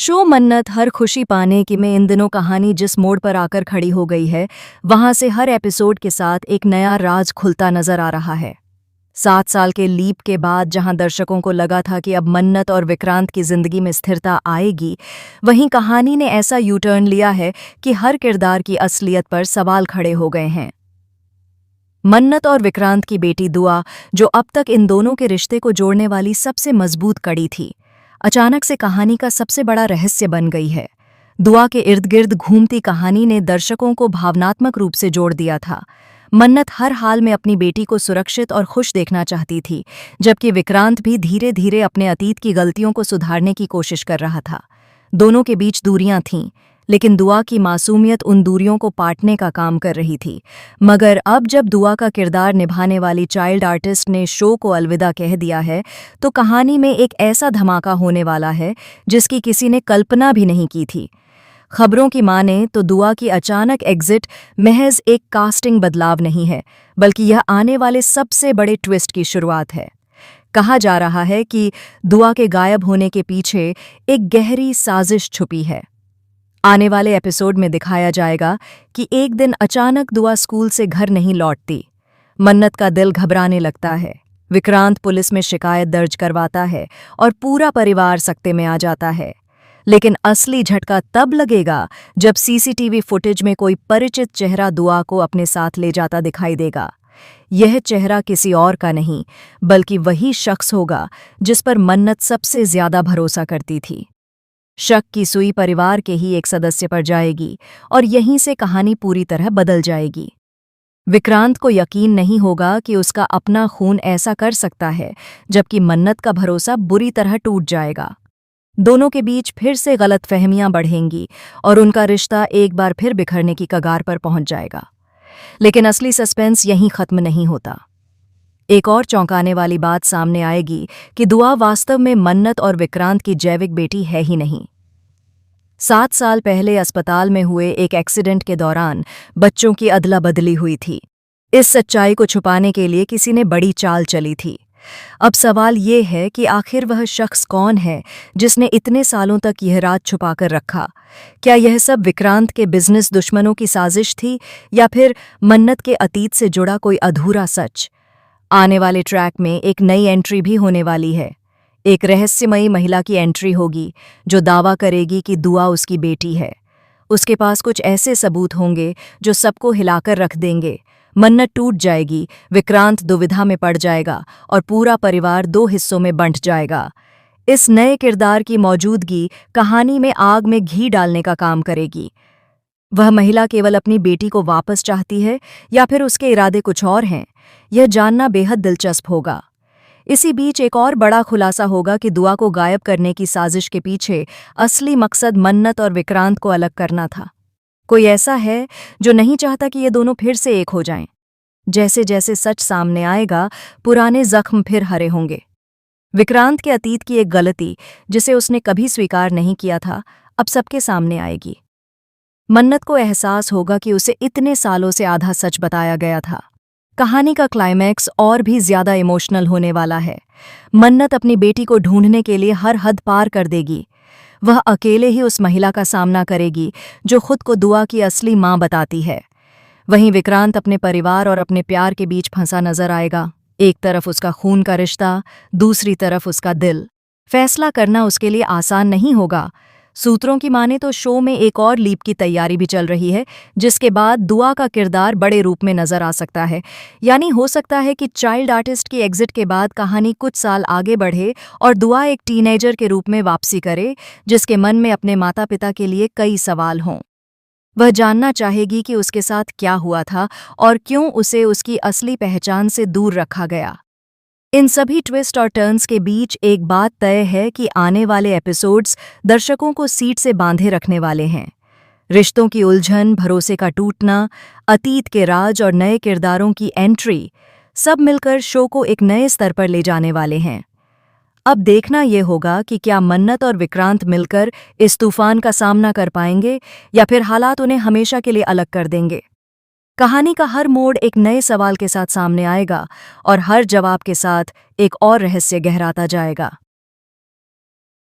Show मन्नत हर खुशी पाने की में इन दिनों कहानी जिस मोड़ पर आकर खड़ी हो गई है, वहां से हर एपिसोड के साथ एक नया राज खुलता नजर आ रहा है। 7 साल के लीप के बाद जहां दर्शकों को लगा था कि अब मन्नत और विक्रांत की जिंदगी में स्थिरता आएगी, वहीं कहानी ने ऐसा यू टर्न लिया है कि हर किरदार की असलियत पर सवाल खड़े हो गए हैं। मन्नत और विक्रांत की बेटी दुआ, जो अब तक इन दोनों के रिश्ते को जोड़ने वाली सबसे मजबूत कड़ी थी, अचानक से कहानी का सबसे बड़ा रहस्य बन गई है। दुआ के इर्द गिर्द घूमती कहानी ने दर्शकों को भावनात्मक रूप से जोड़ दिया था। मन्नत हर हाल में अपनी बेटी को सुरक्षित और खुश देखना चाहती थी, जबकि विक्रांत भी धीरे धीरे अपने अतीत की गलतियों को सुधारने की कोशिश कर रहा था। दोनों के बीच दूरियां थीं, लेकिन दुआ की मासूमियत उन दूरियों को पाटने का काम कर रही थी। मगर अब जब दुआ का किरदार निभाने वाली चाइल्ड आर्टिस्ट ने शो को अलविदा कह दिया है, तो कहानी में एक ऐसा धमाका होने वाला है जिसकी किसी ने कल्पना भी नहीं की थी। खबरों की माने तो दुआ की अचानक एग्जिट महज एक कास्टिंग बदलाव नहीं है, बल्कि यह आने वाले सबसे बड़े ट्विस्ट की शुरुआत है। कहा जा रहा है कि दुआ के गायब होने के पीछे एक गहरी साजिश छुपी है। आने वाले एपिसोड में दिखाया जाएगा कि एक दिन अचानक दुआ स्कूल से घर नहीं लौटती। मन्नत का दिल घबराने लगता है। विक्रांत पुलिस में शिकायत दर्ज करवाता है और पूरा परिवार सकते में आ जाता है। लेकिन असली झटका तब लगेगा जब सीसीटीवी फुटेज में कोई परिचित चेहरा दुआ को अपने साथ ले जाता दिखाई देगा। यह चेहरा किसी और का नहीं, बल्कि वही शख्स होगा जिस पर मन्नत सबसे ज्यादा भरोसा करती थी। शक की सुई परिवार के ही एक सदस्य पर जाएगी और यहीं से कहानी पूरी तरह बदल जाएगी। विक्रांत को यकीन नहीं होगा कि उसका अपना खून ऐसा कर सकता है, जबकि मन्नत का भरोसा बुरी तरह टूट जाएगा। दोनों के बीच फिर से गलतफहमियां बढ़ेंगी और उनका रिश्ता एक बार फिर बिखरने की कगार पर पहुंच जाएगा। लेकिन असली सस्पेंस यहीं खत्म नहीं होता। एक और चौंकाने वाली बात सामने आएगी कि दुआ वास्तव में मन्नत और विक्रांत की जैविक बेटी है ही नहीं। 7 साल पहले अस्पताल में हुए एक एक्सीडेंट के दौरान बच्चों की अदला बदली हुई थी। इस सच्चाई को छुपाने के लिए किसी ने बड़ी चाल चली थी। अब सवाल ये है कि आखिर वह शख्स कौन है जिसने इतने सालों तक यह राज छुपाकर रखा। क्या यह सब विक्रांत के बिजनेस दुश्मनों की साजिश थी, या फिर मन्नत के अतीत से जुड़ा कोई अधूरा सच? आने वाले ट्रैक में एक नई एंट्री भी होने वाली है। एक रहस्यमयी महिला की एंट्री होगी जो दावा करेगी कि दुआ उसकी बेटी है। उसके पास कुछ ऐसे सबूत होंगे जो सबको हिलाकर रख देंगे। मन्नत टूट जाएगी, विक्रांत दुविधा में पड़ जाएगा और पूरा परिवार 2 हिस्सों में बंट जाएगा। इस नए किरदार की मौजूदगी कहानी में आग में घी डालने का काम करेगी। वह महिला केवल अपनी बेटी को वापस चाहती है या फिर उसके इरादे कुछ और हैं? यह जानना बेहद दिलचस्प होगा। इसी बीच एक और बड़ा खुलासा होगा कि दुआ को गायब करने की साजिश के पीछे असली मकसद मन्नत और विक्रांत को अलग करना था। कोई ऐसा है जो नहीं चाहता कि ये दोनों फिर से एक हो जाएं। जैसे जैसे सच सामने आएगा, पुराने जख्म फिर हरे होंगे। विक्रांत के अतीत की एक गलती, जिसे उसने कभी स्वीकार नहीं किया था, अब सबके सामने आएगी। मन्नत को एहसास होगा कि उसे इतने सालों से आधा सच बताया गया था। कहानी का क्लाइमैक्स और भी ज्यादा इमोशनल होने वाला है। मन्नत अपनी बेटी को ढूंढने के लिए हर हद पार कर देगी। वह अकेले ही उस महिला का सामना करेगी जो खुद को दुआ की असली मां बताती है। वहीं विक्रांत अपने परिवार और अपने प्यार के बीच फंसा नजर आएगा। एक तरफ उसका खून का रिश्ता, दूसरी तरफ उसका दिल। फैसला करना उसके लिए आसान नहीं होगा। सूत्रों की माने तो शो में एक और लीप की तैयारी भी चल रही है, जिसके बाद दुआ का किरदार बड़े रूप में नजर आ सकता है। यानी हो सकता है कि चाइल्ड आर्टिस्ट की एग्जिट के बाद कहानी कुछ साल आगे बढ़े और दुआ एक टीनेजर के रूप में वापसी करे, जिसके मन में अपने माता पिता के लिए कई सवाल हों। वह जानना चाहेगी कि उसके साथ क्या हुआ था और क्यों उसे उसकी असली पहचान से दूर रखा गया। इन सभी ट्विस्ट और टर्न्स के बीच एक बात तय है कि आने वाले एपिसोड्स दर्शकों को सीट से बांधे रखने वाले हैं। रिश्तों की उलझन, भरोसे का टूटना, अतीत के राज और नए किरदारों की एंट्री, सब मिलकर शो को एक नए स्तर पर ले जाने वाले हैं। अब देखना ये होगा कि क्या मन्नत और विक्रांत मिलकर इस तूफान का सामना कर पाएंगे, या फिर हालात उन्हें हमेशा के लिए अलग कर देंगे। कहानी का हर मोड़ एक नए सवाल के साथ सामने आएगा और हर जवाब के साथ एक और रहस्य गहराता जाएगा।